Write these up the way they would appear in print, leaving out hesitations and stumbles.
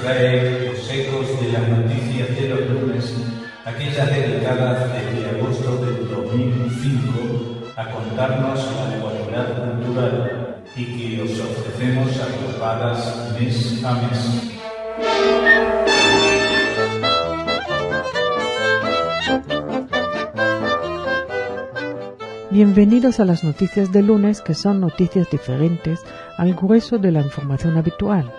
trae los ecos de las noticias de los lunes, aquellas dedicadas desde agosto del 2005 a contarnos la actualidad cultural y que os ofrecemos agrupadas mes a mes. Bienvenidos a las noticias de lunes, que son noticias diferentes al grueso de la información habitual.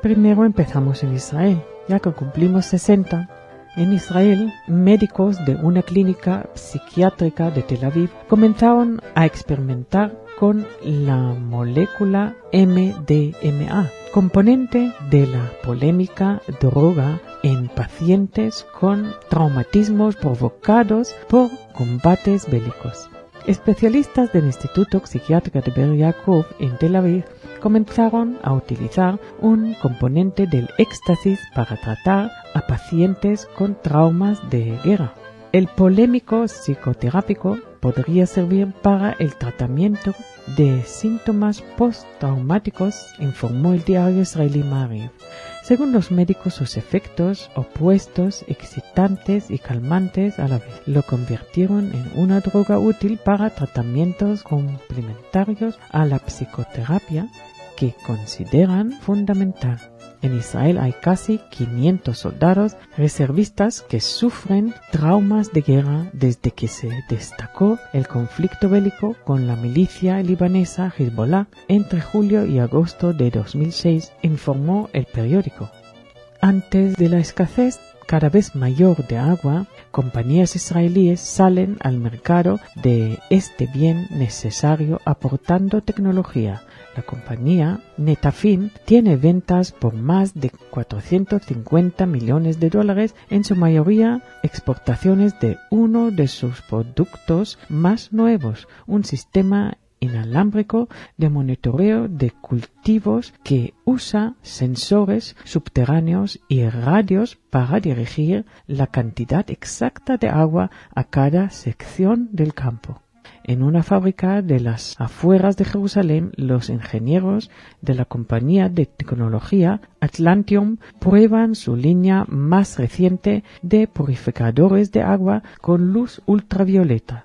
Primero empezamos en Israel, ya que cumplimos 60. En Israel, médicos de una clínica psiquiátrica de Tel Aviv comenzaron a experimentar con la molécula MDMA, componente de la polémica droga en pacientes con traumatismos provocados por combates bélicos. Especialistas del Instituto Psiquiátrico de Be'er Yaakov en Tel Aviv comenzaron a utilizar un componente del éxtasis para tratar a pacientes con traumas de guerra. El polémico psicoterápico podría servir para el tratamiento de síntomas postraumáticos, informó el diario israelí Maariv. Según los médicos, sus efectos opuestos, excitantes y calmantes a la vez, lo convirtieron en una droga útil para tratamientos complementarios a la psicoterapia que consideran fundamental. En Israel hay casi 500 soldados reservistas que sufren traumas de guerra desde que se destacó el conflicto bélico con la milicia libanesa Hezbollah entre julio y agosto de 2006, informó el periódico. Antes de la escasez cada vez mayor de agua, compañías israelíes salen al mercado de este bien necesario aportando tecnología. La compañía Netafim tiene ventas por más de 450 millones de dólares, en su mayoría exportaciones de uno de sus productos más nuevos, un sistema inalámbrico de monitoreo de cultivos que usa sensores subterráneos y radios para dirigir la cantidad exacta de agua a cada sección del campo. En una fábrica de las afueras de Jerusalén, los ingenieros de la compañía de tecnología Atlantium prueban su línea más reciente de purificadores de agua con luz ultravioleta.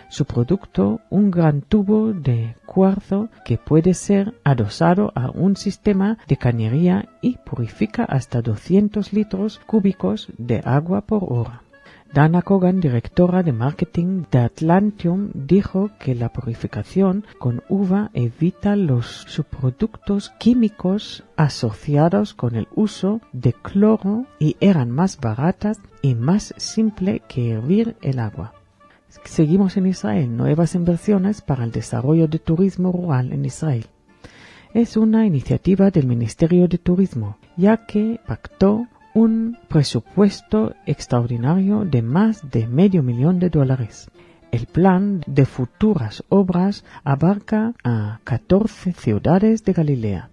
Su producto, un gran tubo de cuarzo que puede ser adosado a un sistema de cañería y purifica hasta 200 litros cúbicos de agua por hora. Dana Kogan, directora de marketing de Atlantium, dijo que la purificación con uva evita los subproductos químicos asociados con el uso de cloro y eran más baratas y más simple que hervir el agua. Seguimos en Israel, nuevas inversiones para el desarrollo de turismo rural en Israel. Es una iniciativa del Ministerio de Turismo, ya que pactó un presupuesto extraordinario de más de $500,000. El plan de futuras obras abarca a 14 ciudades de Galilea.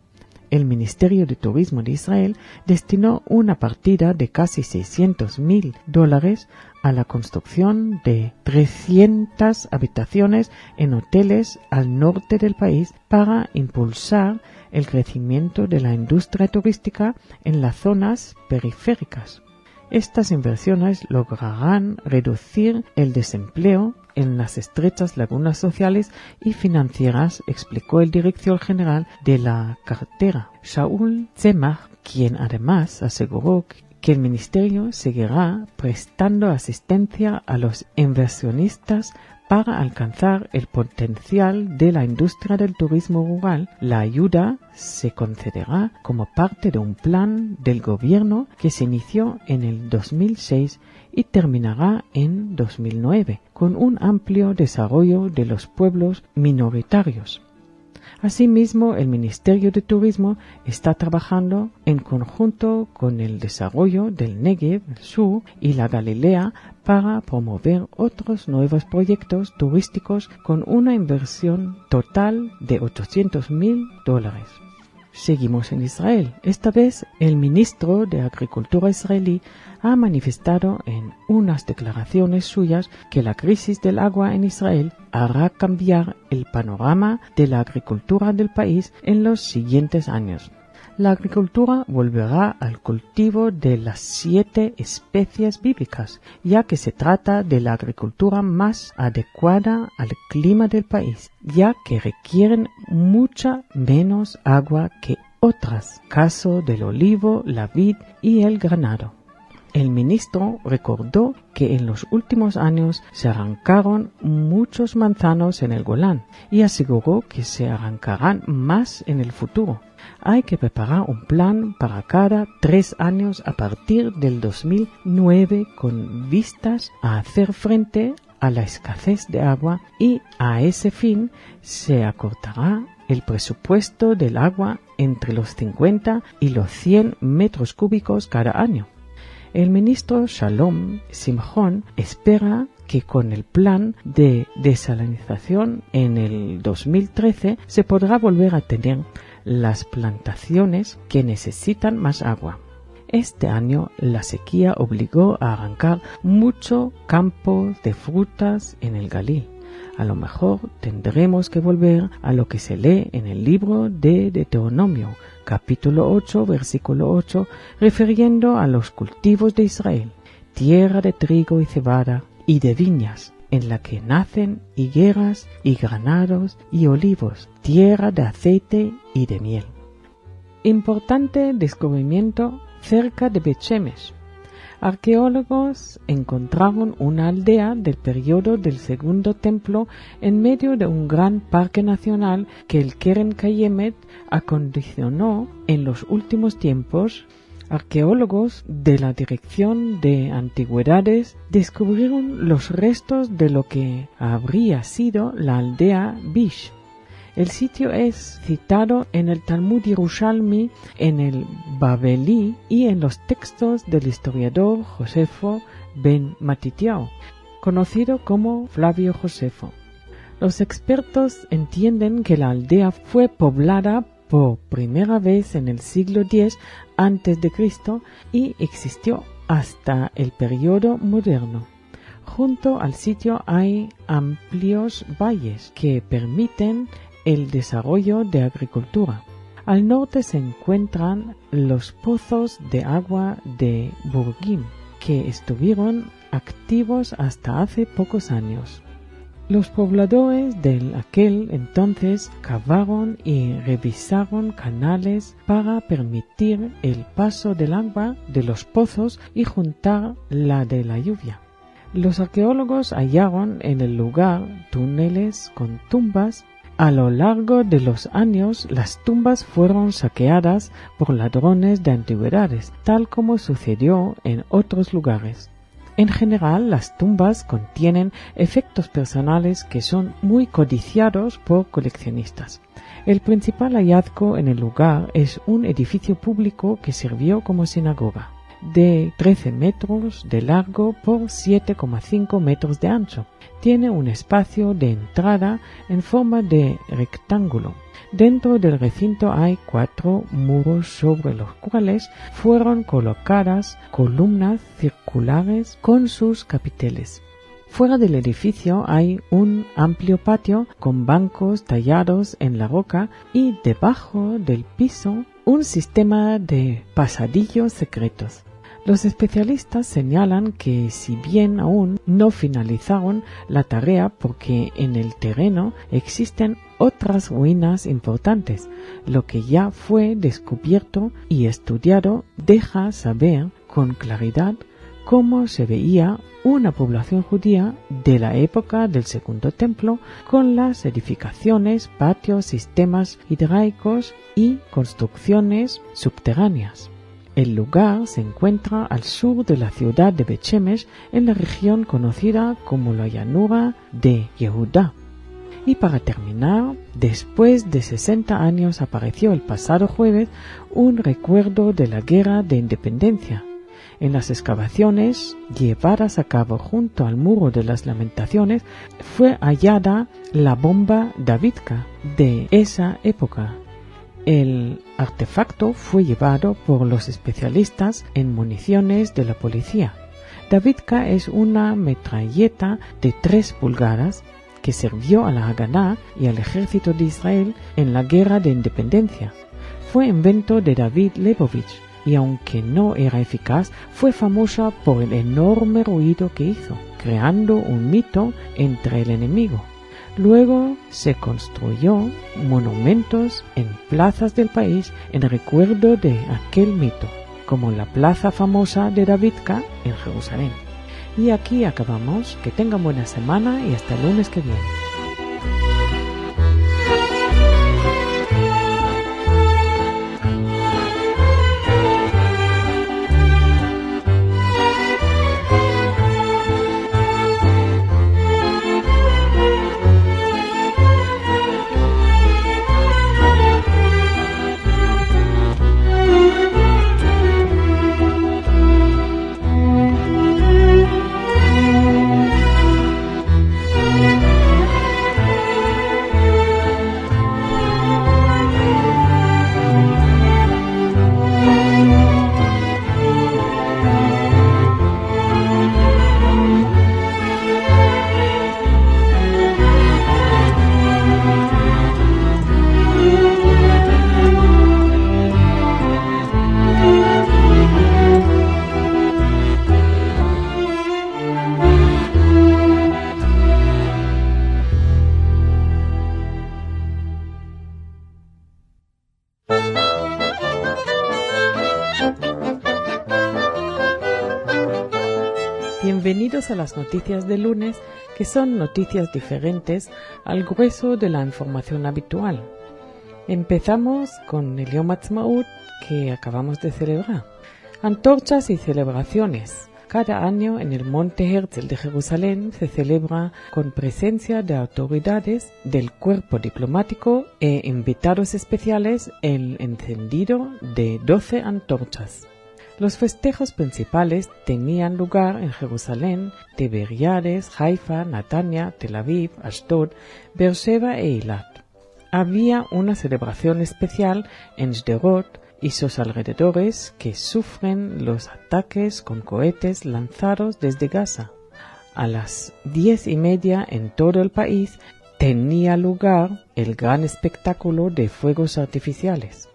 El Ministerio de Turismo de Israel destinó una partida de casi $600,000 a la construcción de 300 habitaciones en hoteles al norte del país para impulsar el crecimiento de la industria turística en las zonas periféricas. Estas inversiones lograrán reducir el desempleo en las estrechas lagunas sociales y financieras, explicó el director general de la cartera, Shaul Tzemach, quien además aseguró que el ministerio seguirá prestando asistencia a los inversionistas para alcanzar el potencial de la industria del turismo rural. La ayuda se concederá como parte de un plan del gobierno que se inició en el 2006 y terminará en 2009, con un amplio desarrollo de los pueblos minoritarios. Asimismo, el Ministerio de Turismo está trabajando en conjunto con el desarrollo del Negev, el sur, y la Galilea para promover otros nuevos proyectos turísticos con una inversión total de $800,000. Seguimos en Israel. Esta vez, el ministro de Agricultura israelí ha manifestado en unas declaraciones suyas que la crisis del agua en Israel hará cambiar el panorama de la agricultura del país en los siguientes años. La agricultura volverá al cultivo de las 7 especies bíblicas, ya que se trata de la agricultura más adecuada al clima del país, ya que requieren mucha menos agua que otras, caso del olivo, la vid y el ganado. El ministro recordó que en los últimos años se arrancaron muchos manzanos en el Golán y aseguró que se arrancarán más en el futuro. Hay que preparar un plan para cada 3 años a partir del 2009 con vistas a hacer frente a la escasez de agua y a ese fin se acortará el presupuesto del agua entre los 50 y los 100 metros cúbicos cada año. El ministro Shalom Simchon espera que con el plan de desalinización en el 2013 se podrá volver a tener las plantaciones que necesitan más agua. Este año la sequía obligó a arrancar mucho campo de frutas en el Galí. A lo mejor tendremos que volver a lo que se lee en el libro de Deuteronomio, capítulo 8, versículo 8, refiriendo a los cultivos de Israel, tierra de trigo y cebada y de viñas, en la que nacen higueras y granados y olivos, tierra de aceite y de miel. Importante descubrimiento cerca de Bet-Shemesh. Arqueólogos encontraron una aldea del periodo del Segundo Templo en medio de un gran parque nacional que el Keren Kayemet acondicionó en los últimos tiempos. Arqueólogos de la Dirección de Antigüedades descubrieron los restos de lo que habría sido la aldea Bish. El sitio es citado en el Talmud Yerushalmi, en el Babelí y en los textos del historiador Josefo ben Matitiao, conocido como Flavio Josefo. Los expertos entienden que la aldea fue poblada por primera vez en el siglo X a.C. y existió hasta el periodo moderno. Junto al sitio hay amplios valles que permiten el desarrollo de agricultura. Al norte se encuentran los pozos de agua de Burgim, que estuvieron activos hasta hace pocos años. Los pobladores de aquel entonces cavaron y revisaron canales para permitir el paso del agua de los pozos y juntar la de la lluvia. Los arqueólogos hallaron en el lugar túneles con tumbas. A lo largo de los años, las tumbas fueron saqueadas por ladrones de antigüedades, tal como sucedió en otros lugares. En general, las tumbas contienen efectos personales que son muy codiciados por coleccionistas. El principal hallazgo en el lugar es un edificio público que sirvió como sinagoga, de 13 metros de largo por 7,5 metros de ancho. Tiene un espacio de entrada en forma de rectángulo. Dentro del recinto hay 4 muros sobre los cuales fueron colocadas columnas circulares con sus capiteles. Fuera del edificio hay un amplio patio con bancos tallados en la roca y debajo del piso un sistema de pasadillos secretos. Los especialistas señalan que si bien aún no finalizaron la tarea porque en el terreno existen otras ruinas importantes, lo que ya fue descubierto y estudiado deja saber con claridad cómo se veía una población judía de la época del Segundo Templo con las edificaciones, patios, sistemas hidráulicos y construcciones subterráneas. El lugar se encuentra al sur de la ciudad de Bet-Shemesh, en la región conocida como la llanura de Yehudá. Y para terminar, después de 60 años apareció el pasado jueves un recuerdo de la Guerra de Independencia. En las excavaciones llevadas a cabo junto al Muro de las Lamentaciones fue hallada la bomba Davidka de esa época. El artefacto fue llevado por los especialistas en municiones de la policía. Davidka es una metralleta de 3 pulgadas que sirvió a la Haganá y al ejército de Israel en la Guerra de Independencia. fue invento de David Lebovich y aunque no era eficaz, fue famosa por el enorme ruido que hizo, creando un mito entre el enemigo. Luego se construyó monumentos en plazas del país en recuerdo de aquel mito, como la plaza famosa de Davidka en Jerusalén. Y aquí acabamos. Que tengan buena semana y hasta el lunes que viene. Bienvenidos a las noticias de lunes, que son noticias diferentes al grueso de la información habitual. Empezamos con el Yom Ha'atzmaut que acabamos de celebrar. Antorchas y celebraciones. Cada año en el Monte Herzl de Jerusalén se celebra con presencia de autoridades del cuerpo diplomático e invitados especiales el encendido de 12 antorchas. Los festejos principales tenían lugar en Jerusalén, Tiberíades, Haifa, Netanya, Tel Aviv, Ashdod, Beersheba e Eilat. Había una celebración especial en Sderot y sus alrededores que sufren los ataques con cohetes lanzados desde Gaza. A las 10:30 en todo el país tenía lugar el gran espectáculo de fuegos artificiales.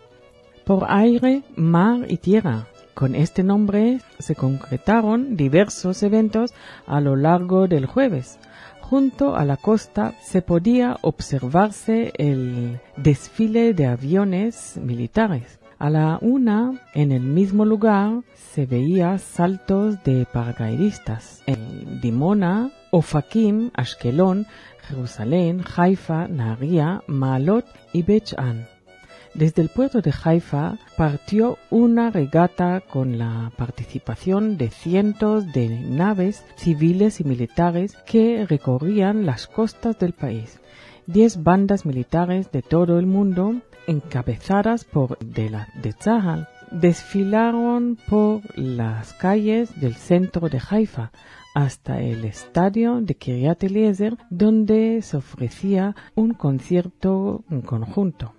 Por aire, mar y tierra. Con este nombre se concretaron diversos eventos a lo largo del jueves. Junto a la costa se podía observarse el desfile de aviones militares. A la 1, en el mismo lugar, se veía saltos de paracaidistas en Dimona, Ofakim, Ashkelon, Jerusalén, Haifa, Nahariya, Maalot y Beit Shean. Desde el puerto de Haifa partió una regata con la participación de cientos de naves civiles y militares que recorrían las costas del país. 10 bandas militares de todo el mundo, encabezadas por de Tzahal, desfilaron por las calles del centro de Haifa hasta el estadio de Kiryat Eliezer, donde se ofrecía un concierto en conjunto.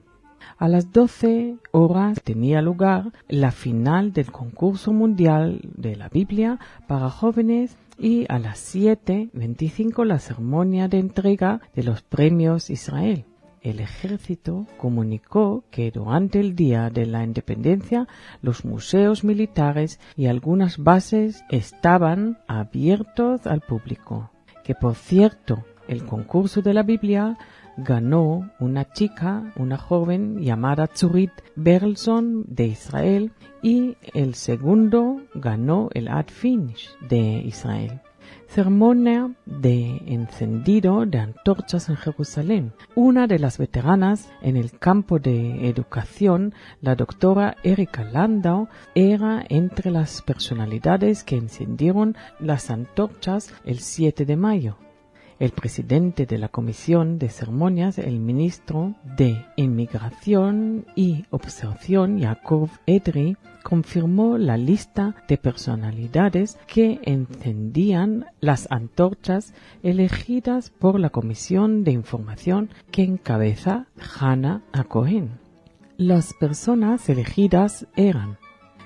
A las 12 horas tenía lugar la final del concurso mundial de la Biblia para jóvenes y a las 7:25 la ceremonia de entrega de los premios Israel. El ejército comunicó que durante el día de la independencia los museos militares y algunas bases estaban abiertos al público. Que por cierto, el concurso de la Biblia ganó una chica, una joven llamada Tzurit Berlson de Israel, y el segundo ganó el Ad Finish de Israel. Ceremonia de encendido de antorchas en Jerusalén. Una de las veteranas en el campo de educación, la doctora Erika Landau, era entre las personalidades que encendieron las antorchas el 7 de mayo. El presidente de la Comisión de Ceremonias, el ministro de Inmigración y Observación, Yaakov Edry, confirmó la lista de personalidades que encendían las antorchas elegidas por la Comisión de Información que encabeza Hannah Cohen. Las personas elegidas eran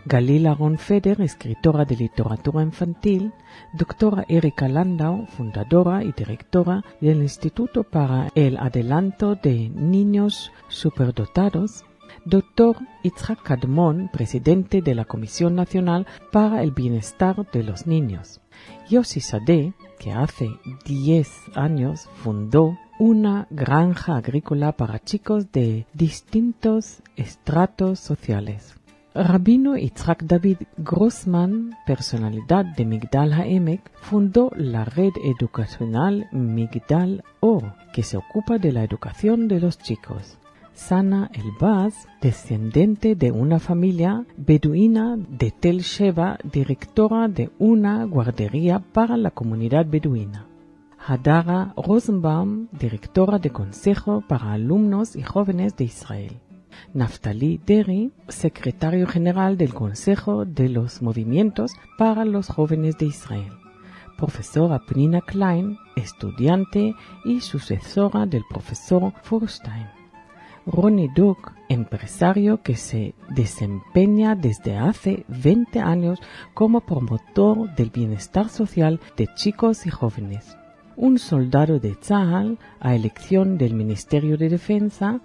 Galila Ron-Feder, escritora de literatura infantil, doctora Erika Landau, fundadora y directora del Instituto para el Adelanto de Niños Superdotados, Dr. Yitzhak Kadmon, presidente de la Comisión Nacional para el Bienestar de los Niños. Yossi Sadeh, que hace 10 años fundó una granja agrícola para chicos de distintos estratos sociales. Rabino Yitzhak David Grossman, personalidad de Migdal HaEmek, fundó la red educacional Migdal Or, que se ocupa de la educación de los chicos. Sana Elbaz, descendiente de una familia beduina de Tel Sheva, directora de una guardería para la comunidad beduina. Hadara Rosenbaum, directora de Consejo para Alumnos y Jóvenes de Israel. Naftali Deri, secretario general del Consejo de los Movimientos para los Jóvenes de Israel. Profesora Pnina Klein, estudiante y sucesora del profesor Furstein. Ronnie Duck, empresario que se desempeña desde hace 20 años como promotor del bienestar social de chicos y jóvenes. Un soldado de Tzahal a elección del Ministerio de Defensa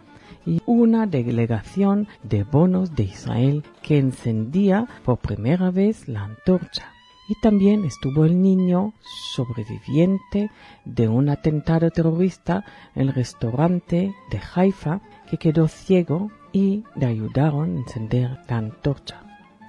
y una delegación de bonos de Israel que encendía por primera vez la antorcha. Y también estuvo el niño sobreviviente de un atentado terrorista en el restaurante de Haifa que quedó ciego y le ayudaron a encender la antorcha.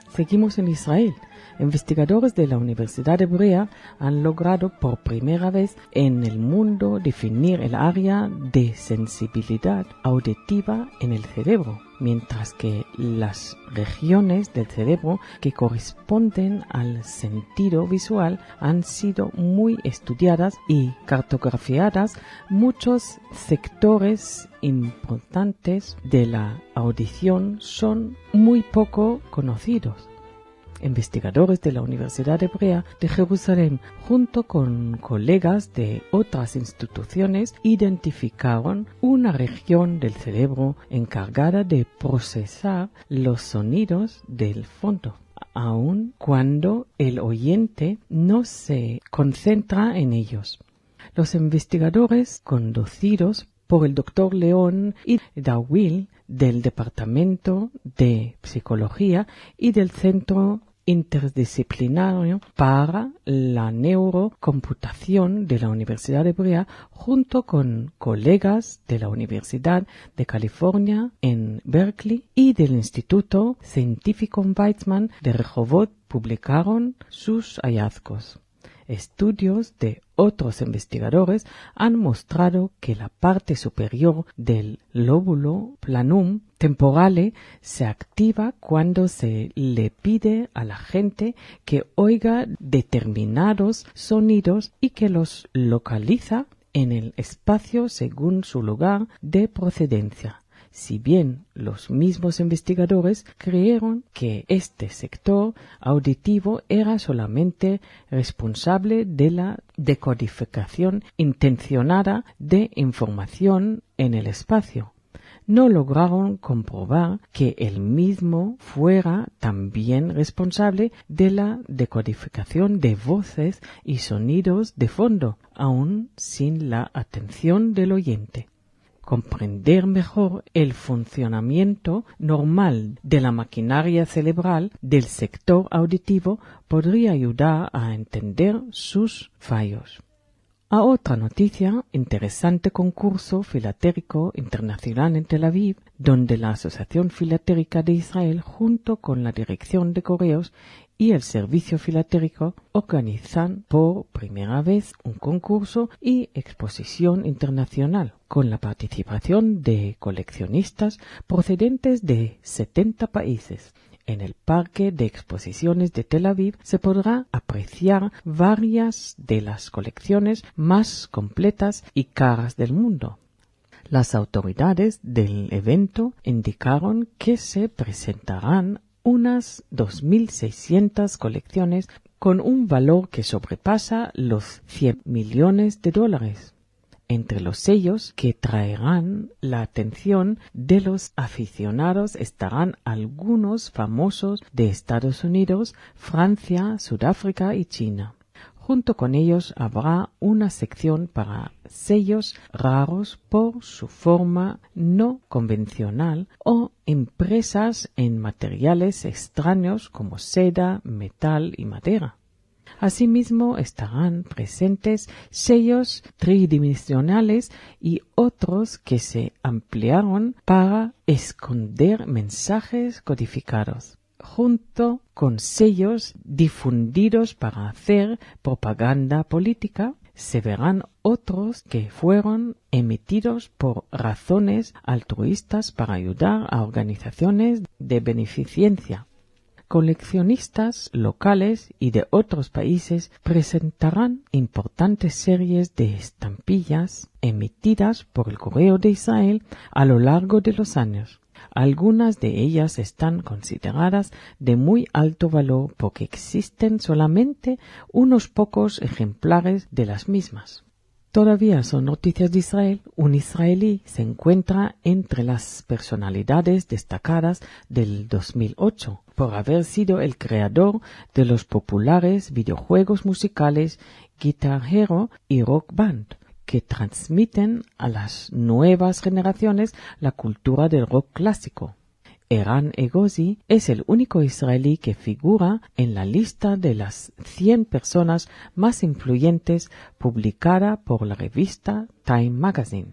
Seguimos en Israel. Investigadores de la Universidad Hebrea han logrado por primera vez en el mundo definir el área de sensibilidad auditiva en el cerebro, mientras que las regiones del cerebro que corresponden al sentido visual han sido muy estudiadas y cartografiadas. Muchos sectores importantes de la audición son muy poco conocidos. Investigadores de la Universidad Hebrea de Jerusalén, junto con colegas de otras instituciones, identificaron una región del cerebro encargada de procesar los sonidos del fondo, aun cuando el oyente no se concentra en ellos. Los investigadores, conducidos por el Dr. León y Dawil del Departamento de Psicología y del Centro Interdisciplinario para la Neurocomputación de la Universidad Hebrea, junto con colegas de la Universidad de California en Berkeley y del Instituto Científico Weizmann de Rehovot, publicaron sus hallazgos. Estudios de otros investigadores han mostrado que la parte superior del lóbulo planum temporale se activa cuando se le pide a la gente que oiga determinados sonidos y que los localiza en el espacio según su lugar de procedencia. Si bien los mismos investigadores creyeron que este sector auditivo era solamente responsable de la decodificación intencionada de información en el espacio, no lograron comprobar que el mismo fuera también responsable de la decodificación de voces y sonidos de fondo, aun sin la atención del oyente. Comprender mejor el funcionamiento normal de la maquinaria cerebral del sector auditivo podría ayudar a entender sus fallos. A otra noticia, interesante concurso filatélico internacional en Tel Aviv, donde la Asociación Filatérica de Israel, junto con la Dirección de Correos y el Servicio Filatélico, organizan por primera vez un concurso y exposición internacional, con la participación de coleccionistas procedentes de 70 países. En el Parque de Exposiciones de Tel Aviv se podrá apreciar varias de las colecciones más completas y caras del mundo. Las autoridades del evento indicaron que se presentarán unas 2.600 colecciones con un valor que sobrepasa los $100 millones. Entre los sellos que traerán la atención de los aficionados estarán algunos famosos de Estados Unidos, Francia, Sudáfrica y China. Junto con ellos habrá una sección para sellos raros por su forma no convencional o empresas en materiales extraños como seda, metal y madera. Asimismo estarán presentes sellos tridimensionales y otros que se ampliaron para esconder mensajes codificados, junto con sellos difundidos para hacer propaganda política. Se verán otros que fueron emitidos por razones altruistas para ayudar a organizaciones de beneficencia. Coleccionistas locales y de otros países presentarán importantes series de estampillas emitidas por el Correo de Israel a lo largo de los años. Algunas de ellas están consideradas de muy alto valor porque existen solamente unos pocos ejemplares de las mismas. Todavía son noticias de Israel. Un israelí se encuentra entre las personalidades destacadas del 2008 por haber sido el creador de los populares videojuegos musicales Guitar Hero y Rock Band, que transmiten a las nuevas generaciones la cultura del rock clásico. Eran Egozi es el único israelí que figura en la lista de las 100 personas más influyentes publicada por la revista Time Magazine.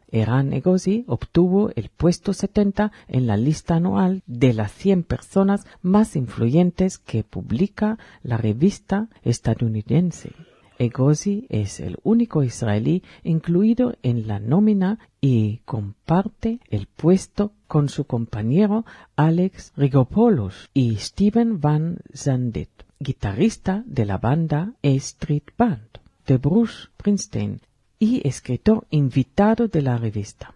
Eran Egozi obtuvo el puesto 70 en la lista anual de las 100 personas más influyentes que publica la revista estadounidense. Egozi es el único israelí incluido en la nómina y comparte el puesto con su compañero Alex Rigopoulos y Steven Van Zandt, guitarrista de la banda A Street Band de Bruce Springsteen y escritor invitado de la revista.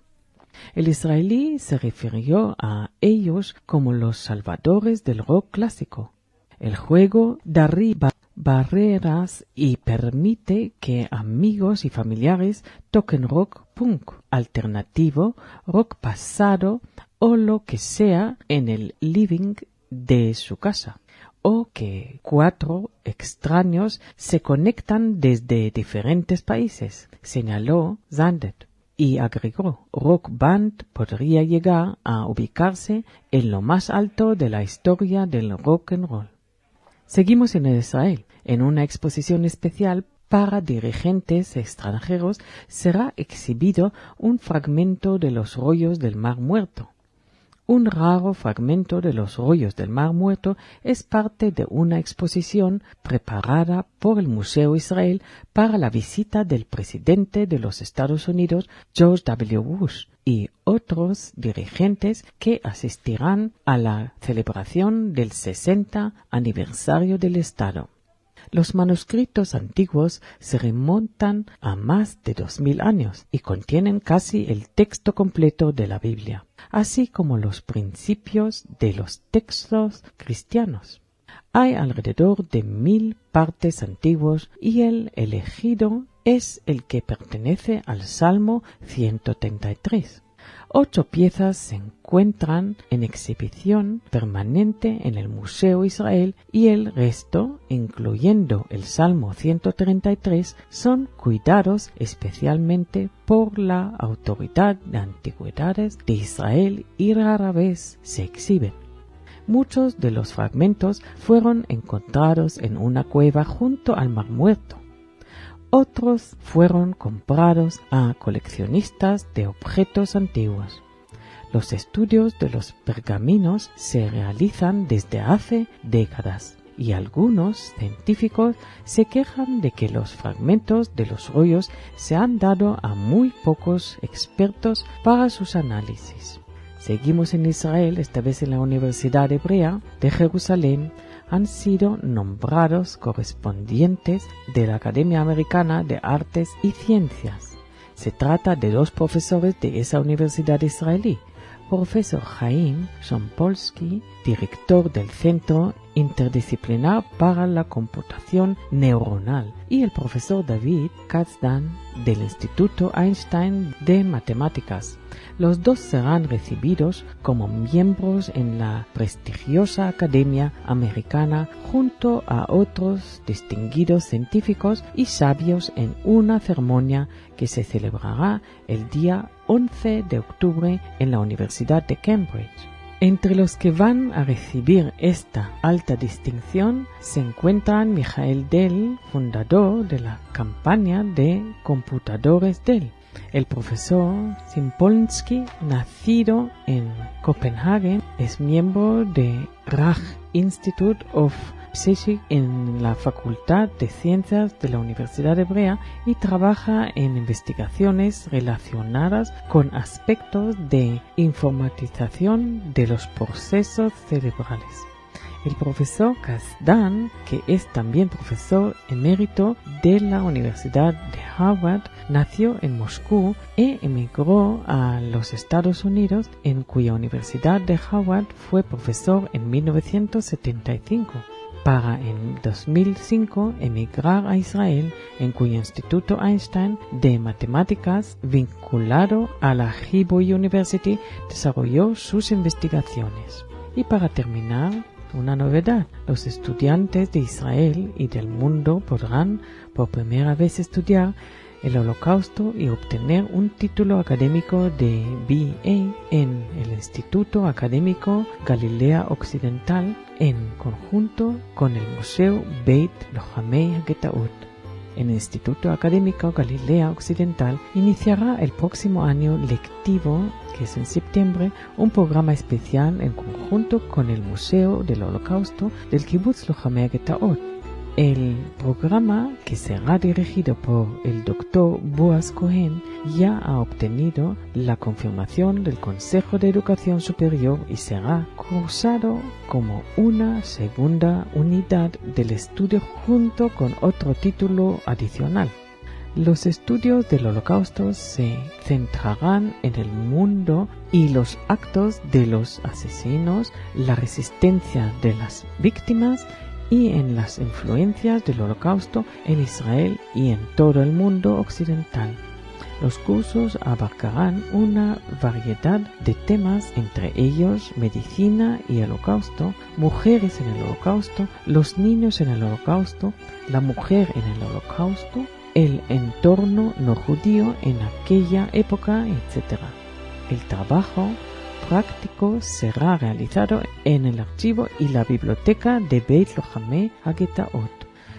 El israelí se refirió a ellos como los salvadores del rock clásico. El juego derriba barreras y permite que amigos y familiares toquen rock punk, alternativo, rock pasado o lo que sea en el living de su casa, o que 4 extraños se conectan desde diferentes países, señaló Zandet. Y agregó, Rock Band podría llegar a ubicarse en lo más alto de la historia del rock and roll. Seguimos en Israel. En una exposición especial para dirigentes extranjeros será exhibido un fragmento de los rollos del Mar Muerto. Un raro fragmento de los rollos del Mar Muerto es parte de una exposición preparada por el Museo Israel para la visita del presidente de los Estados Unidos, George W. Bush, y otros dirigentes que asistirán a la celebración del 60 aniversario del Estado. Los manuscritos antiguos se remontan a más de 2000 años y contienen casi el texto completo de la Biblia, así como los principios de los textos cristianos. Hay alrededor de 1000 partes antiguos y el elegido es el que pertenece al Salmo 133. 8 piezas se encuentran en exhibición permanente en el Museo Israel y el resto, incluyendo el Salmo 133, son cuidados especialmente por la Autoridad de Antigüedades de Israel y rara vez se exhiben. Muchos de los fragmentos fueron encontrados en una cueva junto al Mar Muerto. Otros fueron comprados a coleccionistas de objetos antiguos. Los estudios de los pergaminos se realizan desde hace décadas y algunos científicos se quejan de que los fragmentos de los rollos se han dado a muy pocos expertos para sus análisis. Seguimos en Israel, esta vez en la Universidad Hebrea de Jerusalén. Han sido nombrados correspondientes de la Academia Americana de Artes y Ciencias. Se trata de 2 profesores de esa universidad israelí, profesor Chaim Sompolsky, director del Centro Interdisciplinar para la Computación Neuronal, y el profesor David Kazdan del Instituto Einstein de Matemáticas. Los dos serán recibidos como miembros en la prestigiosa Academia Americana junto a otros distinguidos científicos y sabios en una ceremonia que se celebrará el día 11 de octubre en la Universidad de Cambridge. Entre los que van a recibir esta alta distinción se encuentran Michael Dell, fundador de la campaña de computadores Dell. El profesor Sompolsky, nacido en Copenhague, es miembro de Raj Institute of Psychics en la Facultad de Ciencias de la Universidad Hebrea y trabaja en investigaciones relacionadas con aspectos de informatización de los procesos cerebrales. El profesor Kazdan, que es también profesor emérito de la Universidad de Harvard, nació en Moscú e emigró a los Estados Unidos, en cuya Universidad de Harvard fue profesor en 1975. Para en 2005 emigrar a Israel, en cuyo Instituto Einstein de Matemáticas, vinculado a la Hebrew University, desarrolló sus investigaciones. Y para terminar, una novedad: los estudiantes de Israel y del mundo podrán por primera vez estudiar el Holocausto y obtener un título académico de BA en el Instituto Académico Galilea Occidental en conjunto con el Museo Beit Lochamei HaGetaut. El Instituto Académico Galilea Occidental iniciará el próximo año lectivo, que es en septiembre, un programa especial en conjunto con el Museo del Holocausto del Kibbutz Lochamei HaGetaut. El programa, que será dirigido por el Dr. Boaz Cohen, ya ha obtenido la confirmación del Consejo de Educación Superior y será cursado como una segunda unidad del estudio junto con otro título adicional. Los estudios del Holocausto se centrarán en el mundo y los actos de los asesinos, la resistencia de las víctimas y en las influencias del Holocausto en Israel y en todo el mundo occidental. Los cursos abarcarán una variedad de temas, entre ellos medicina y Holocausto, mujeres en el Holocausto, los niños en el Holocausto, la mujer en el Holocausto, el entorno no judío en aquella época, etc. El trabajo práctico será realizado en el archivo y la biblioteca de Beit Lochamei HaGetaut.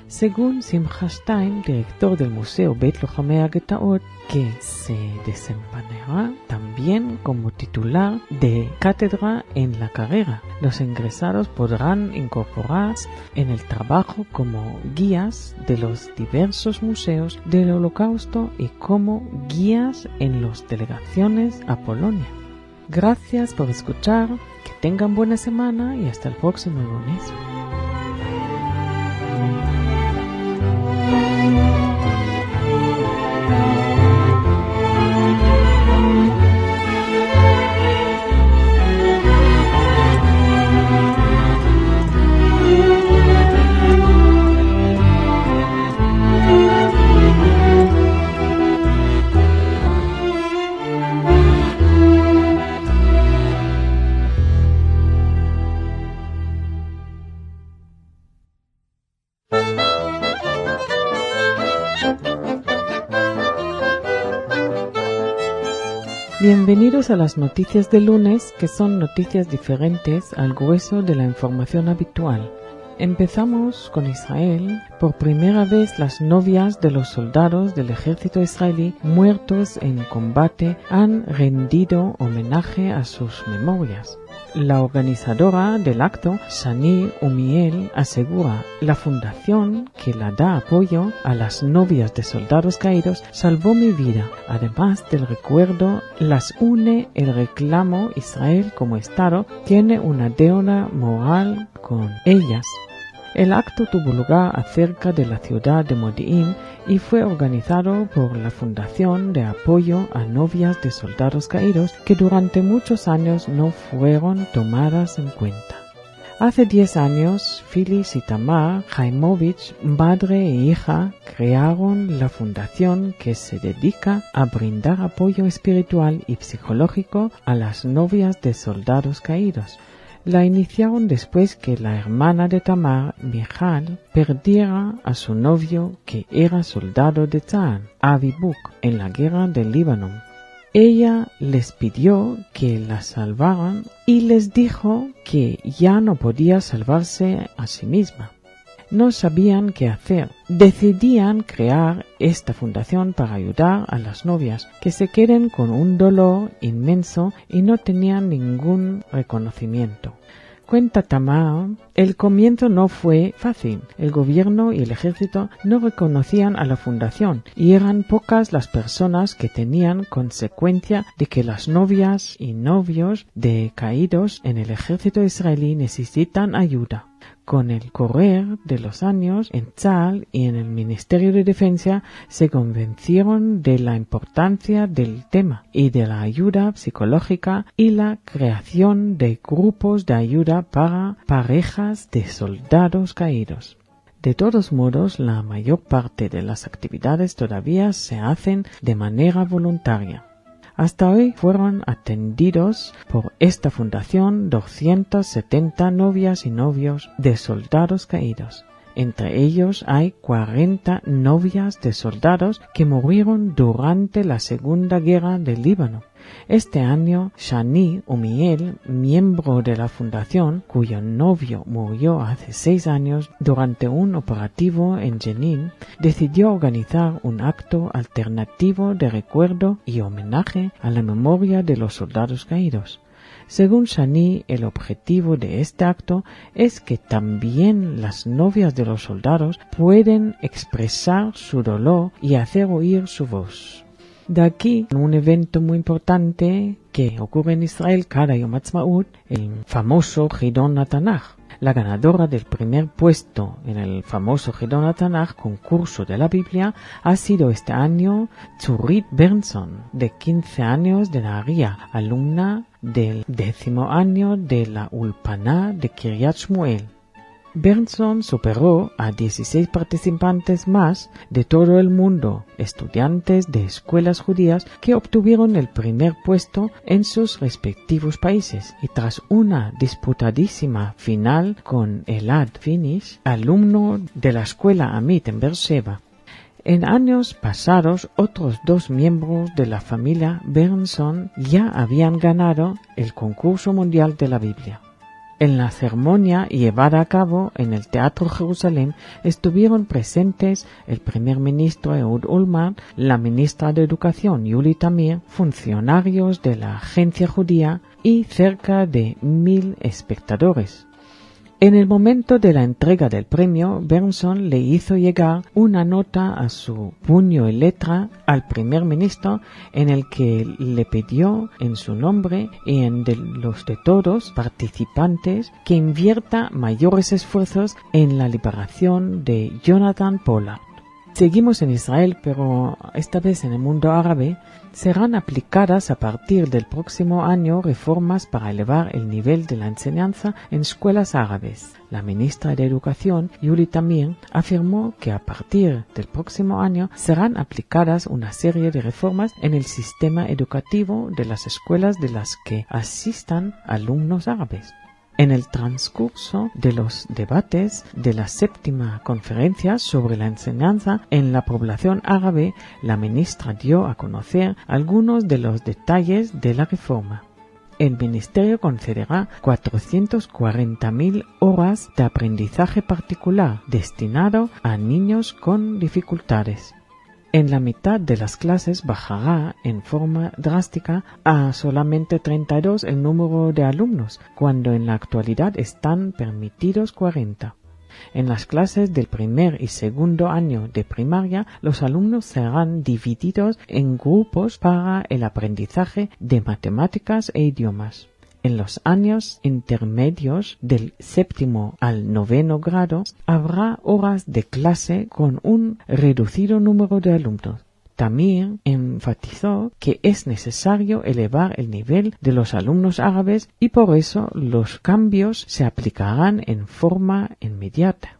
Según Simcha Stein, director del Museo Beit Lochamei HaGetaut, que se desempeñará también como titular de cátedra en la carrera. Los ingresados podrán incorporarse en el trabajo como guías de los diversos museos del Holocausto y como guías en las delegaciones a Polonia. Gracias por escuchar, que tengan buena semana y hasta el próximo lunes. Bienvenidos a las noticias de lunes, que son noticias diferentes al grueso de la información habitual. Empezamos con Israel. Por primera vez, las novias de los soldados del ejército israelí muertos en combate han rendido homenaje a sus memorias. La organizadora del acto, Shani Umiel, asegura: la fundación que la da apoyo a las novias de soldados caídos salvó mi vida. Además del recuerdo, las une el reclamo. Israel como Estado tiene una deuda moral con ellas. El acto tuvo lugar cerca de la ciudad de Modi'in y fue organizado por la Fundación de Apoyo a Novias de Soldados Caídos, que durante muchos años no fueron tomadas en cuenta. Hace 10 años, Phyllis y Tamar Jaimovich, madre e hija, crearon la fundación que se dedica a brindar apoyo espiritual y psicológico a las novias de soldados caídos. La iniciaron después que la hermana de Tamar, Michal, perdiera a su novio que era soldado de Tzahal, Avi Buk, en la guerra del Líbano. Ella les pidió que la salvaran y les dijo que ya no podía salvarse a sí misma. No sabían qué hacer. Decidían crear esta fundación para ayudar a las novias que se queden con un dolor inmenso y no tenían ningún reconocimiento. Cuenta Tamar, el comienzo no fue fácil. El gobierno y el ejército no reconocían a la fundación y eran pocas las personas que tenían consecuencia de que las novias y novios de caídos en el ejército israelí necesitan ayuda. Con el correr de los años, en Tzahal y en el Ministerio de Defensa se convencieron de la importancia del tema y de la ayuda psicológica y la creación de grupos de ayuda para parejas de soldados caídos. De todos modos, la mayor parte de las actividades todavía se hacen de manera voluntaria. Hasta hoy fueron atendidos por esta fundación 270 novias y novios de soldados caídos. Entre ellos hay 40 novias de soldados que murieron durante la Segunda Guerra del Líbano. Este año, Shani Umiel, miembro de la fundación, cuyo novio murió hace 6 años durante un operativo en Jenin, decidió organizar un acto alternativo de recuerdo y homenaje a la memoria de los soldados caídos. Según Shani, el objetivo de este acto es que también las novias de los soldados pueden expresar su dolor y hacer oír su voz. De aquí un evento muy importante que ocurre en Israel cada Yom Ha'atzmaut, el famoso Hidon HaTanaj. La ganadora del primer puesto en el famoso Hidon HaTanaj, concurso de la Biblia, ha sido este año Tzurit Bernson, de 15 años de Nahariya, alumna del 10º año de la Ulpaná de Kiryat Shmuel. Bernson superó a 16 participantes más de todo el mundo, estudiantes de escuelas judías que obtuvieron el primer puesto en sus respectivos países, y tras una disputadísima final con Elad Finish, alumno de la escuela Amit en Beersheba. En años pasados, otros 2 miembros de la familia Bernson ya habían ganado el concurso mundial de la Biblia. En la ceremonia llevada a cabo en el Teatro Jerusalén estuvieron presentes el primer ministro Ehud Olmert, la ministra de Educación Yuli Tamir, funcionarios de la agencia judía y cerca de 1000 espectadores. En el momento de la entrega del premio, Bernson le hizo llegar una nota a su puño y letra al primer ministro en el que le pidió en su nombre y en los de todos participantes que invierta mayores esfuerzos en la liberación de Jonathan Pollard. Seguimos en Israel, pero esta vez en el mundo árabe. Serán aplicadas a partir del próximo año reformas para elevar el nivel de la enseñanza en escuelas árabes. La ministra de Educación, Yuli Tamir, afirmó que a partir del próximo año serán aplicadas una serie de reformas en el sistema educativo de las escuelas de las que asistan alumnos árabes. En el transcurso de los debates de la 7ª conferencia sobre la enseñanza en la población árabe, la ministra dio a conocer algunos de los detalles de la reforma. El ministerio concederá 440.000 horas de aprendizaje particular destinado a niños con dificultades. En la mitad de las clases bajará en forma drástica a solamente 32 el número de alumnos, cuando en la actualidad están permitidos 40. En las clases del primer y segundo año de primaria, los alumnos serán divididos en grupos para el aprendizaje de matemáticas e idiomas. En los años intermedios del 7º al 9º grado habrá horas de clase con un reducido número de alumnos. También enfatizó que es necesario elevar el nivel de los alumnos árabes y por eso los cambios se aplicarán en forma inmediata.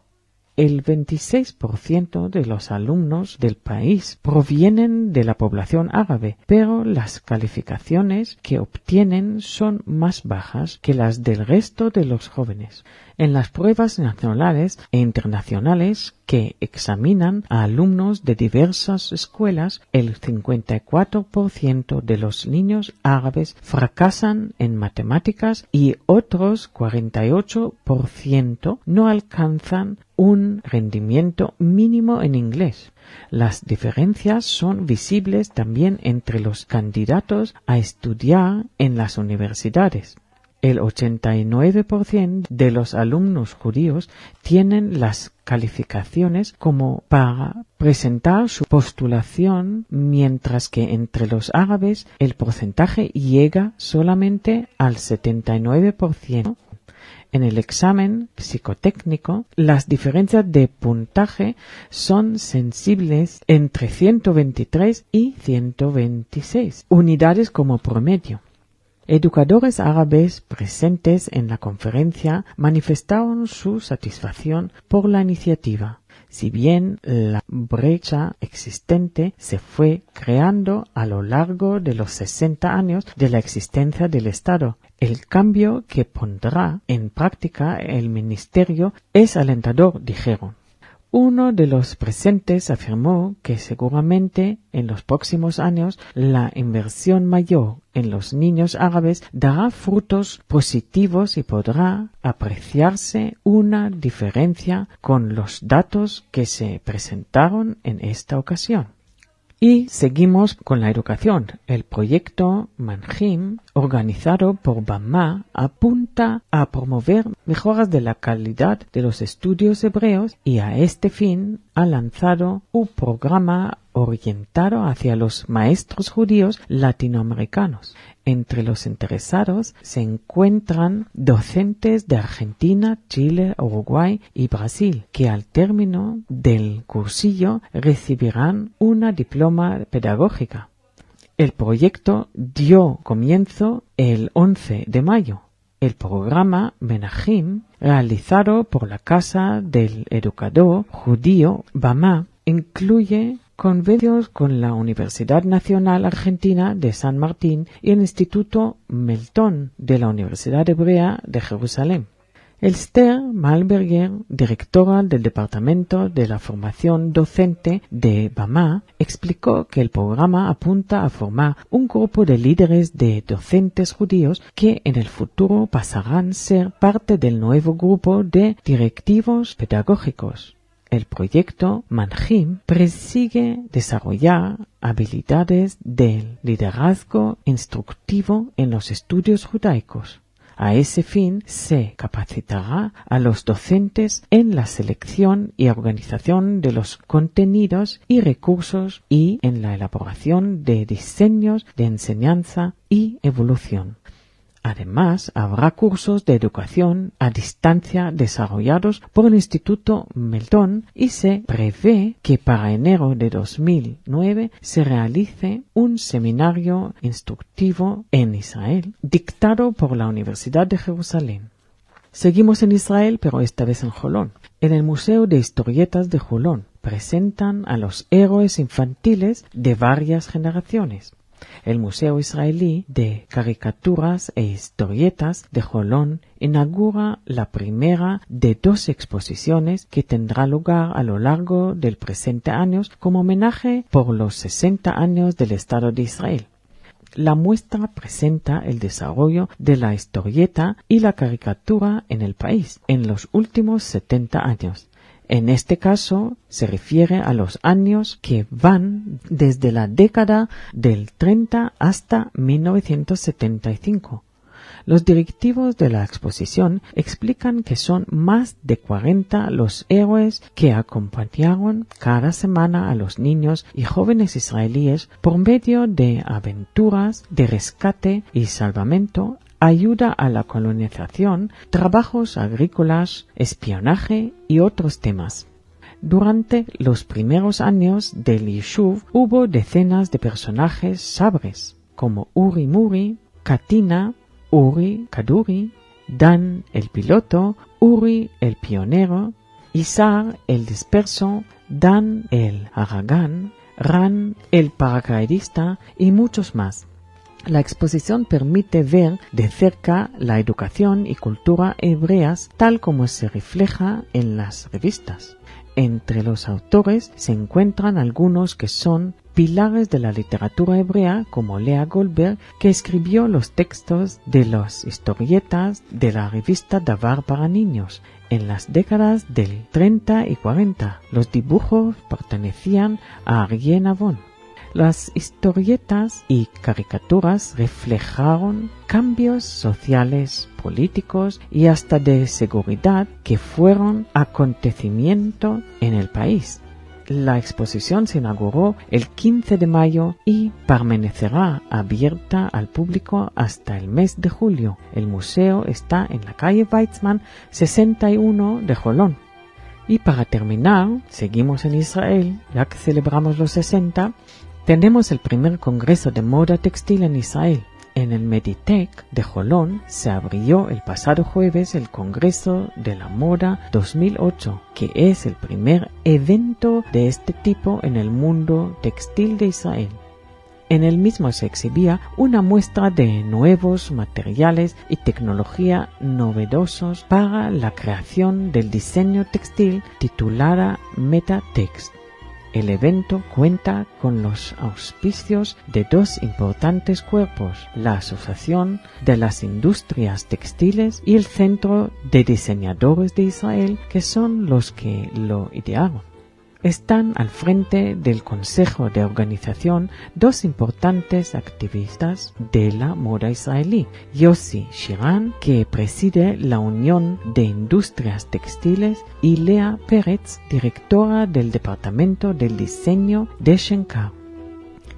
El 26% de los alumnos del país provienen de la población árabe, pero las calificaciones que obtienen son más bajas que las del resto de los jóvenes. En las pruebas nacionales e internacionales que examinan a alumnos de diversas escuelas, el 54% de los niños árabes fracasan en matemáticas y otros 48% no alcanzan un rendimiento mínimo en inglés. Las diferencias son visibles también entre los candidatos a estudiar en las universidades. El 89% de los alumnos judíos tienen las calificaciones como para presentar su postulación, mientras que entre los árabes el porcentaje llega solamente al 79%. En el examen psicotécnico, las diferencias de puntaje son sensibles entre 123 y 126 unidades como promedio. Educadores árabes presentes en la conferencia manifestaron su satisfacción por la iniciativa. Si bien la brecha existente se fue creando a lo largo de los 60 años de la existencia del Estado, el cambio que pondrá en práctica el ministerio es alentador, dijeron. Uno de los presentes afirmó que seguramente en los próximos años la inversión mayor en los niños árabes dará frutos positivos y podrá apreciarse una diferencia con los datos que se presentaron en esta ocasión. Y seguimos con la educación. El proyecto Manhim, organizado por BAMA, apunta a promover mejoras de la calidad de los estudios hebreos y a este fin ha lanzado un programa orientado hacia los maestros judíos latinoamericanos. Entre los interesados se encuentran docentes de Argentina, Chile, Uruguay y Brasil, que al término del cursillo recibirán una diploma pedagógica. El proyecto dio comienzo el 11 de mayo. El programa Menahim, realizado por la Casa del Educador Judío BAMA, incluye convenios con la Universidad Nacional Argentina de San Martín y el Instituto Melton de la Universidad Hebrea de Jerusalén. Esther Malberger, directora del Departamento de la Formación Docente de BAMA, explicó que el programa apunta a formar un grupo de líderes de docentes judíos que en el futuro pasarán a ser parte del nuevo grupo de directivos pedagógicos. El proyecto Manhim persigue desarrollar habilidades del liderazgo instructivo en los estudios judaicos. A ese fin se capacitará a los docentes en la selección y organización de los contenidos y recursos y en la elaboración de diseños de enseñanza y evolución. Además, habrá cursos de educación a distancia desarrollados por el Instituto Melton y se prevé que para enero de 2009 se realice un seminario instructivo en Israel dictado por la Universidad de Jerusalén. Seguimos en Israel, pero esta vez en Jolón. En el Museo de Historietas de Jolón presentan a los héroes infantiles de varias generaciones. El Museo Israelí de Caricaturas e Historietas de Jolón inaugura la primera de 2 exposiciones que tendrá lugar a lo largo del presente año como homenaje por los 60 años del Estado de Israel. La muestra presenta el desarrollo de la historieta y la caricatura en el país en los últimos 70 años. En este caso se refiere a los años que van desde la década del 30 hasta 1975. Los directivos de la exposición explican que son más de 40 los héroes que acompañaron cada semana a los niños y jóvenes israelíes por medio de aventuras de rescate y salvamento ayuda a la colonización, trabajos agrícolas, espionaje y otros temas. Durante los primeros años del Yishuv hubo decenas de personajes sabres, como Uri Muri, Katina, Uri Kaduri, Dan el piloto, Uri el pionero, Isar el disperso, Dan el Haragán, Ran el paracaidista y muchos más. La exposición permite ver de cerca la educación y cultura hebreas tal como se refleja en las revistas. Entre los autores se encuentran algunos que son pilares de la literatura hebrea, como Lea Goldberg, que escribió los textos de las historietas de la revista Davar para niños. En las décadas del 30 y 40, los dibujos pertenecían a Aryeh Navon. Las historietas y caricaturas reflejaron cambios sociales, políticos y hasta de seguridad que fueron acontecimiento en el país. La exposición se inauguró el 15 de mayo y permanecerá abierta al público hasta el mes de julio. El museo está en la calle Weizmann 61 de Jolón. Y para terminar, seguimos en Israel, ya que celebramos los 60, tenemos el primer congreso de moda textil en Israel. En el Meditech de Jolón se abrió el pasado jueves el Congreso de la Moda 2008, que es el primer evento de este tipo en el mundo textil de Israel. En el mismo se exhibía una muestra de nuevos materiales y tecnología novedosos para la creación del diseño textil titulada MetaText. El evento cuenta con los auspicios de dos importantes cuerpos, la Asociación de las Industrias Textiles y el Centro de Diseñadores de Israel, que son los que lo idearon. Están al frente del Consejo de Organización dos importantes activistas de la moda israelí, Yossi Shiran, que preside la Unión de Industrias Textiles, y Lea Peretz, directora del Departamento del Diseño de Shenkar.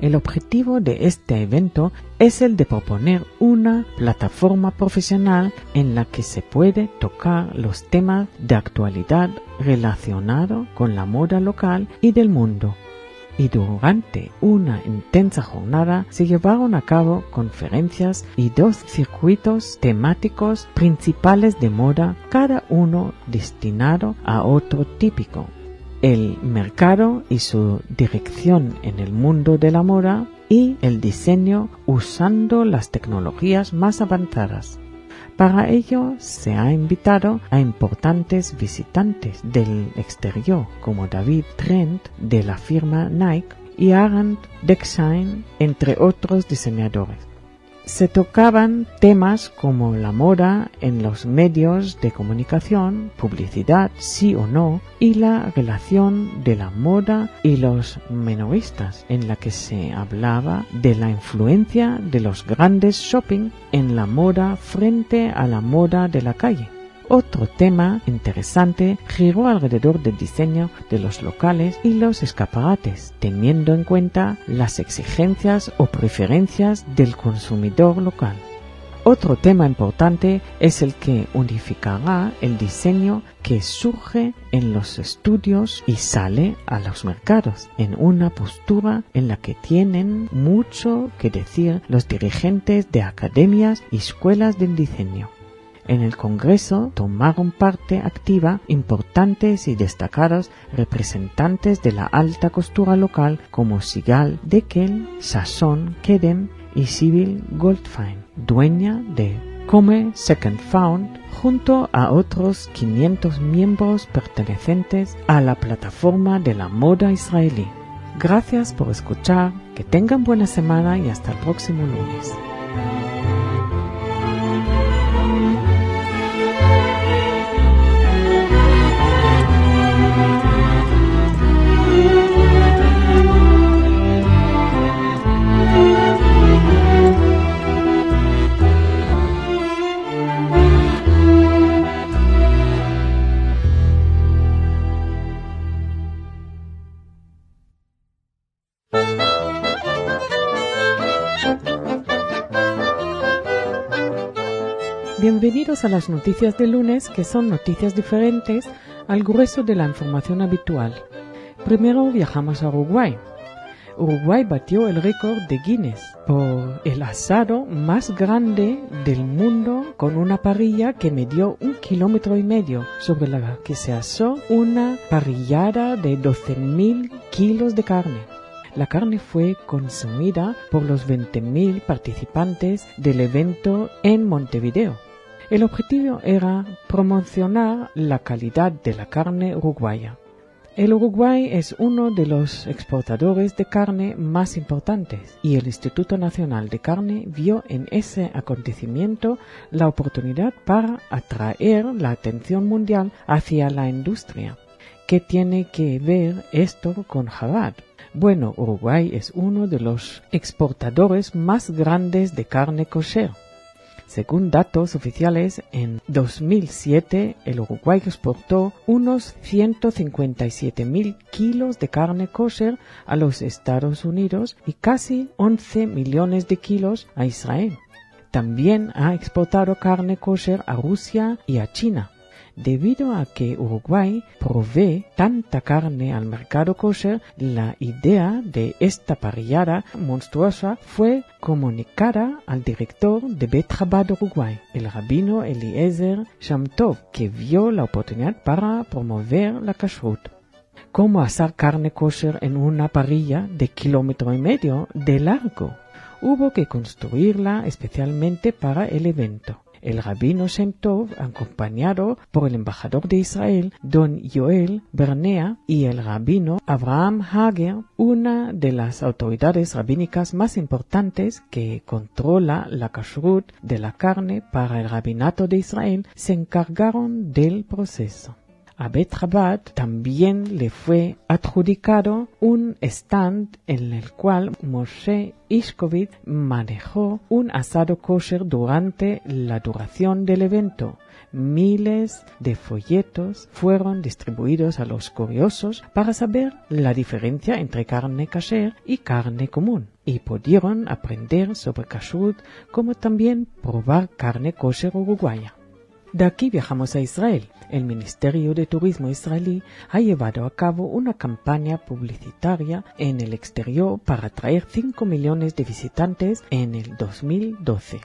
El objetivo de este evento es el de proponer una plataforma profesional en la que se puede tocar los temas de actualidad relacionados con la moda local y del mundo. Y durante una intensa jornada se llevaron a cabo conferencias y dos circuitos temáticos principales de moda, cada uno destinado a otro típico: el mercado y su dirección en el mundo de la moda, y el diseño usando las tecnologías más avanzadas. Para ello se ha invitado a importantes visitantes del exterior como David Trent de la firma Nike y Arend Dexheim, entre otros diseñadores. Se tocaban temas como la moda en los medios de comunicación, publicidad, sí o no, y la relación de la moda y los menoristas, en la que se hablaba de la influencia de los grandes shopping en la moda frente a la moda de la calle. Otro tema interesante giró alrededor del diseño de los locales y los escaparates, teniendo en cuenta las exigencias o preferencias del consumidor local. Otro tema importante es el que unificará el diseño que surge en los estudios y sale a los mercados, en una postura en la que tienen mucho que decir los dirigentes de academias y escuelas del diseño. En el Congreso tomaron parte activa importantes y destacados representantes de la alta costura local como Sigal Dekel, Sasson Kedem y Sibyl Goldfein, dueña de Come Second Found, junto a otros 500 miembros pertenecientes a la plataforma de la moda israelí. Gracias por escuchar, que tengan buena semana y hasta el próximo lunes. Bienvenidos a las noticias de lunes, que son noticias diferentes al grueso de la información habitual. Primero viajamos a Uruguay. Uruguay batió el récord de Guinness por el asado más grande del mundo, con una parrilla que medió 1,5 kilómetros, sobre la que se asó una parrillada de 12.000 kilos de carne. La carne fue consumida por los 20.000 participantes del evento en Montevideo. El objetivo era promocionar la calidad de la carne uruguaya. El Uruguay es uno de los exportadores de carne más importantes y el Instituto Nacional de Carne vio en ese acontecimiento la oportunidad para atraer la atención mundial hacia la industria. ¿Qué tiene que ver esto con Chabad? Bueno, Uruguay es uno de los exportadores más grandes de carne kosher. Según datos oficiales, en 2007 el Uruguay exportó unos 157.000 kilos de carne kosher a los Estados Unidos y casi 11 millones de kilos a Israel. También ha exportado carne kosher a Rusia y a China. Debido a que Uruguay provee tanta carne al mercado kosher, la idea de esta parrillada monstruosa fue comunicada al director de Bet Chabad Uruguay, el rabino Eliezer Shamtov, que vio la oportunidad para promover la kashrut. ¿Cómo asar carne kosher en una parrilla de 1,5 kilómetros de largo? Hubo que construirla especialmente para el evento. El rabino Shem Tov, acompañado por el embajador de Israel, don Yoel Bernea, y el rabino Abraham Hager, una de las autoridades rabínicas más importantes que controla la kashrut de la carne para el rabinato de Israel, se encargaron del proceso. A Bet Chabad también le fue adjudicado un stand en el cual Moshe Ishkovitz manejó un asado kosher durante la duración del evento. Miles de folletos fueron distribuidos a los curiosos para saber la diferencia entre carne kasher y carne común, y pudieron aprender sobre kashrut, como también probar carne kosher uruguaya. De aquí viajamos a Israel. El Ministerio de Turismo israelí ha llevado a cabo una campaña publicitaria en el exterior para atraer 5 millones de visitantes en el 2012.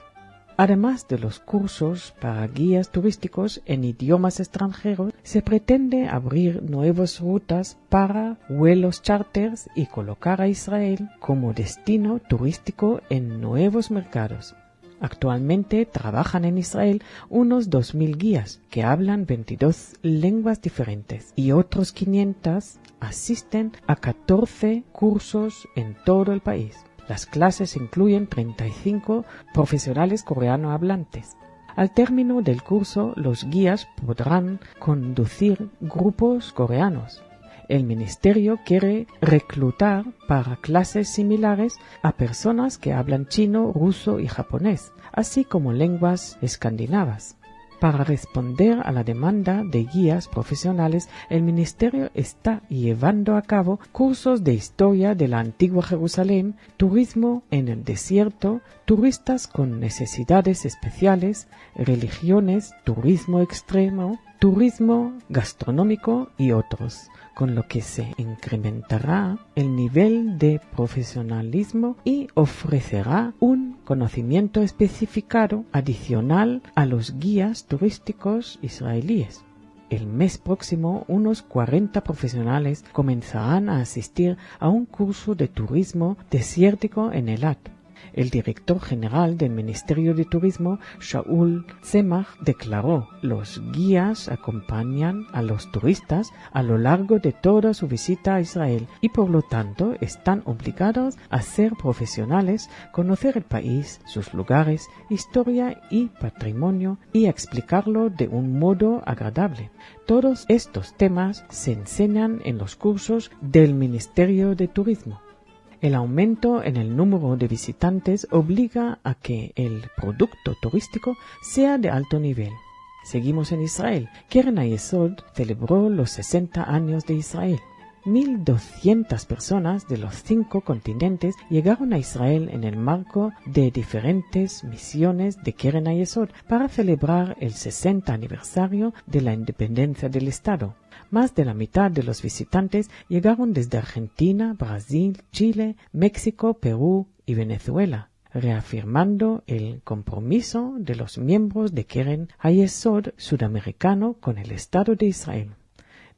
Además de los cursos para guías turísticos en idiomas extranjeros, se pretende abrir nuevas rutas para vuelos charters y colocar a Israel como destino turístico en nuevos mercados. Actualmente trabajan en Israel unos 2.000 guías que hablan 22 lenguas diferentes y otros 500 asisten a 14 cursos en todo el país. Las clases incluyen 35 profesionales coreano hablantes. Al término del curso, los guías podrán conducir grupos coreanos. El ministerio quiere reclutar para clases similares a personas que hablan chino, ruso y japonés, así como lenguas escandinavas. Para responder a la demanda de guías profesionales, el ministerio está llevando a cabo cursos de historia de la antigua Jerusalén, turismo en el desierto, turistas con necesidades especiales, religiones, turismo extremo, turismo gastronómico y otros, con lo que se incrementará el nivel de profesionalismo y ofrecerá un conocimiento especificado adicional a los guías turísticos israelíes. El mes próximo, unos 40 profesionales comenzarán a asistir a un curso de turismo desértico en Eilat. El director general del Ministerio de Turismo, Shaul Tzemach, declaró: los guías acompañan a los turistas a lo largo de toda su visita a Israel y por lo tanto están obligados a ser profesionales, conocer el país, sus lugares, historia y patrimonio y a explicarlo de un modo agradable. Todos estos temas se enseñan en los cursos del Ministerio de Turismo. El aumento en el número de visitantes obliga a que el producto turístico sea de alto nivel. Seguimos en Israel. Keren HaYesod celebró los 60 años de Israel. 1.200 personas de los 5 continentes llegaron a Israel en el marco de diferentes misiones de Keren Hayesod para celebrar el 60 aniversario de la independencia del Estado. Más de la mitad de los visitantes llegaron desde Argentina, Brasil, Chile, México, Perú y Venezuela, reafirmando el compromiso de los miembros de Keren Hayesod sudamericano con el Estado de Israel.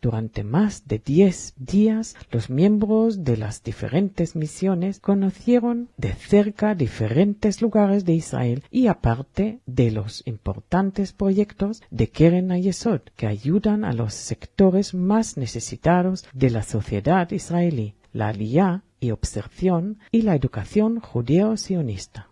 Durante más de 10 días, los miembros de las diferentes misiones conocieron de cerca diferentes lugares de Israel y aparte de los importantes proyectos de Keren Hayesod que ayudan a los sectores más necesitados de la sociedad israelí, la aliyá y observación y la educación judeo-sionista.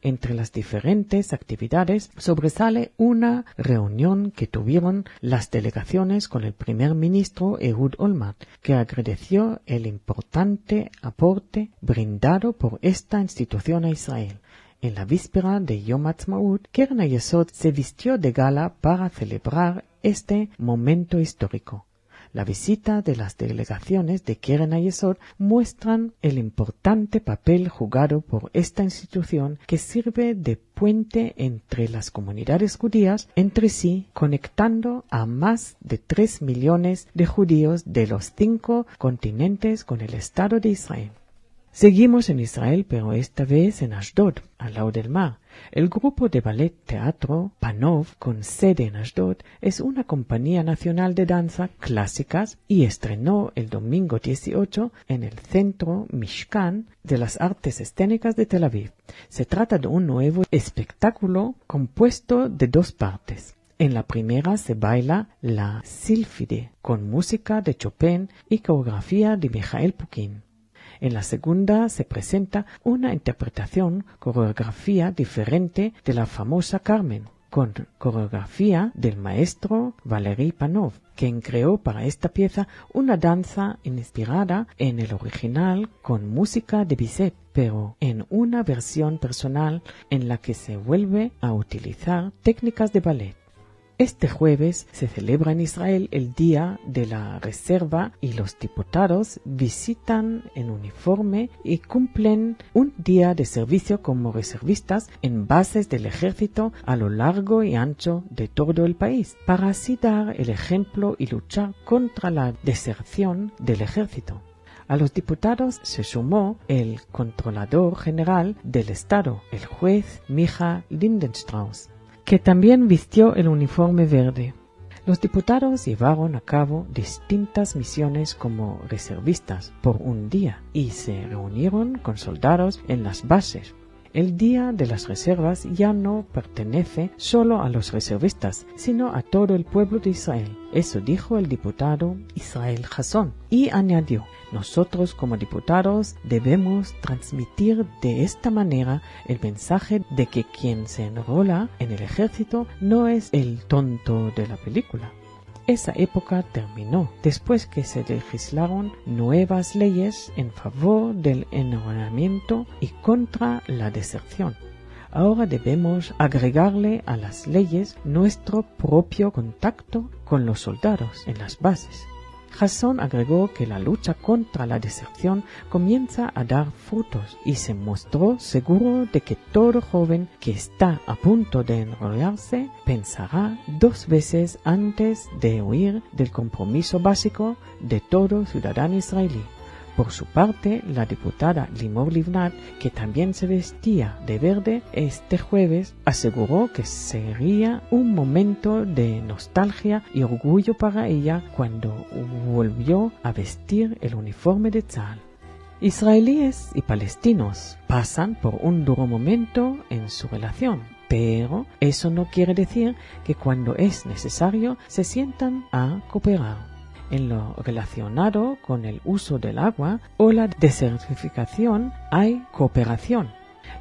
Entre las diferentes actividades sobresale una reunión que tuvieron las delegaciones con el primer ministro Ehud Olmert, que agradeció el importante aporte brindado por esta institución a Israel. En la víspera de Yom Ha'atzmaut, Keren Hayesod se vistió de gala para celebrar este momento histórico. La visita de las delegaciones de Keren Hayesod muestran el importante papel jugado por esta institución que sirve de puente entre las comunidades judías entre sí, conectando a más de 3 millones de judíos de los 5 continentes con el Estado de Israel. Seguimos en Israel, pero esta vez en Ashdod, al lado del mar. El grupo de ballet teatro Panov, con sede en Ashdod, es una compañía nacional de danza clásicas y estrenó el domingo 18 en el Centro Mishkan de las Artes Escénicas de Tel Aviv. Se trata de un nuevo espectáculo compuesto de 2 partes. En la primera se baila la Sílfide, con música de Chopin y coreografía de Mijael Pukin. En la segunda se presenta una interpretación coreografía diferente de la famosa Carmen, con coreografía del maestro Valery Panov, quien creó para esta pieza una danza inspirada en el original con música de Bizet, pero en una versión personal en la que se vuelve a utilizar técnicas de ballet. Este jueves se celebra en Israel el Día de la Reserva y los diputados visitan en uniforme y cumplen un día de servicio como reservistas en bases del ejército a lo largo y ancho de todo el país, para así dar el ejemplo y luchar contra la deserción del ejército. A los diputados se sumó el controlador general del Estado, el juez Micha Lindenstrauss, que también vistió el uniforme verde. Los diputados llevaron a cabo distintas misiones como reservistas por un día y se reunieron con soldados en las bases. El Día de las Reservas ya no pertenece solo a los reservistas, sino a todo el pueblo de Israel. Eso dijo el diputado Israel Hasson y añadió: nosotros como diputados debemos transmitir de esta manera el mensaje de que quien se enrola en el ejército no es el tonto de la película. Esa época terminó después que se legislaron nuevas leyes en favor del enrolamiento y contra la deserción. Ahora debemos agregarle a las leyes nuestro propio contacto con los soldados en las bases. Hasson agregó que la lucha contra la deserción comienza a dar frutos y se mostró seguro de que todo joven que está a punto de enrolarse pensará 2 veces antes de huir del compromiso básico de todo ciudadano israelí. Por su parte, la diputada Limor Livnat, que también se vestía de verde este jueves, aseguró que sería un momento de nostalgia y orgullo para ella cuando volvió a vestir el uniforme de Tzahal. Israelíes y palestinos pasan por un duro momento en su relación, pero eso no quiere decir que cuando es necesario se sientan a cooperar. En lo relacionado con el uso del agua o la desertificación hay cooperación.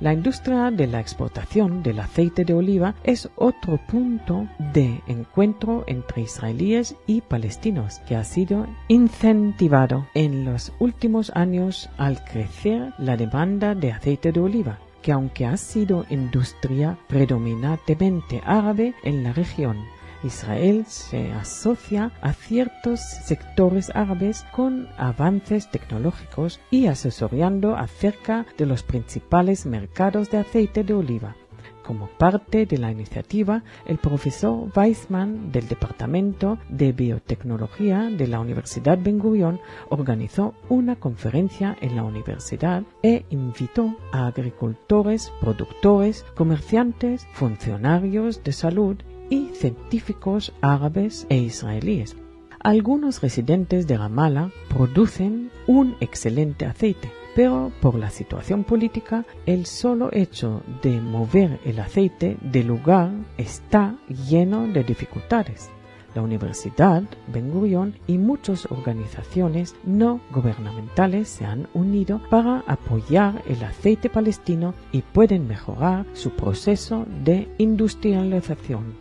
La industria de la exportación del aceite de oliva es otro punto de encuentro entre israelíes y palestinos que ha sido incentivado en los últimos años al crecer la demanda de aceite de oliva, que aunque ha sido industria predominantemente árabe en la región, Israel se asocia a ciertos sectores árabes con avances tecnológicos y asesorando acerca de los principales mercados de aceite de oliva. Como parte de la iniciativa, el profesor Weizmann del Departamento de Biotecnología de la Universidad Ben Gurión organizó una conferencia en la universidad e invitó a agricultores, productores, comerciantes, funcionarios de salud y científicos árabes e israelíes. Algunos residentes de Ramallah producen un excelente aceite, pero por la situación política, el solo hecho de mover el aceite del lugar está lleno de dificultades. La Universidad Ben Gurión y muchas organizaciones no gubernamentales se han unido para apoyar el aceite palestino y pueden mejorar su proceso de industrialización.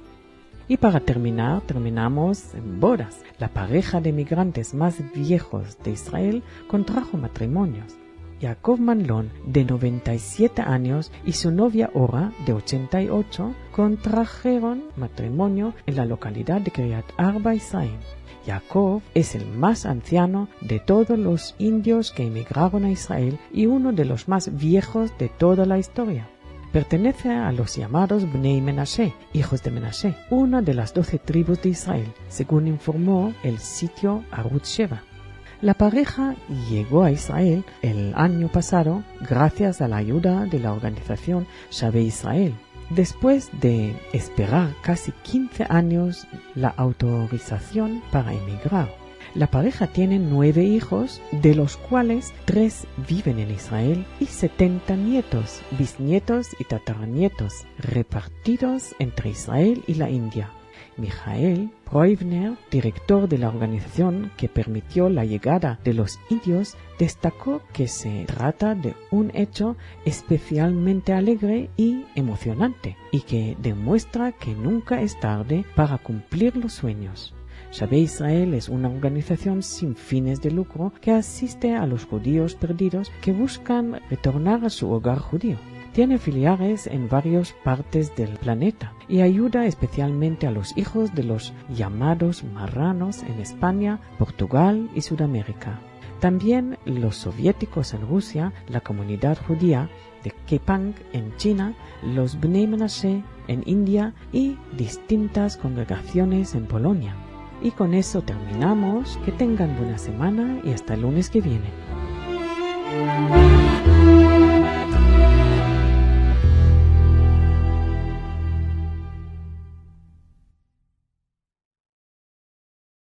Y para terminar, terminamos en bodas. La pareja de migrantes más viejos de Israel contrajo matrimonios. Yaakov Manlon, de 97 años, y su novia Ora, de 88, contrajeron matrimonio en la localidad de Kiryat Arba, Israel. Yaakov es el más anciano de todos los indios que emigraron a Israel y uno de los más viejos de toda la historia. Pertenece a los llamados Bnei Menashe, hijos de Menashe, una de las 12 tribus de Israel, según informó el sitio Arutz Sheva. La pareja llegó a Israel el año pasado gracias a la ayuda de la organización Shavei Israel, después de esperar casi 15 años la autorización para emigrar. La pareja tiene 9 hijos, de los cuales 3 viven en Israel y 70 nietos, bisnietos y tataranietos, repartidos entre Israel y la India. Michael Proivner, director de la organización que permitió la llegada de los indios, destacó que se trata de un hecho especialmente alegre y emocionante y que demuestra que nunca es tarde para cumplir los sueños. Shavei Israel es una organización sin fines de lucro que asiste a los judíos perdidos que buscan retornar a su hogar judío. Tiene filiales en varias partes del planeta y ayuda especialmente a los hijos de los llamados marranos en España, Portugal y Sudamérica. También los soviéticos en Rusia, la comunidad judía de Kepang en China, los Bnei Menashe en India y distintas congregaciones en Polonia. Y con eso terminamos. Que tengan buena semana y hasta el lunes que viene.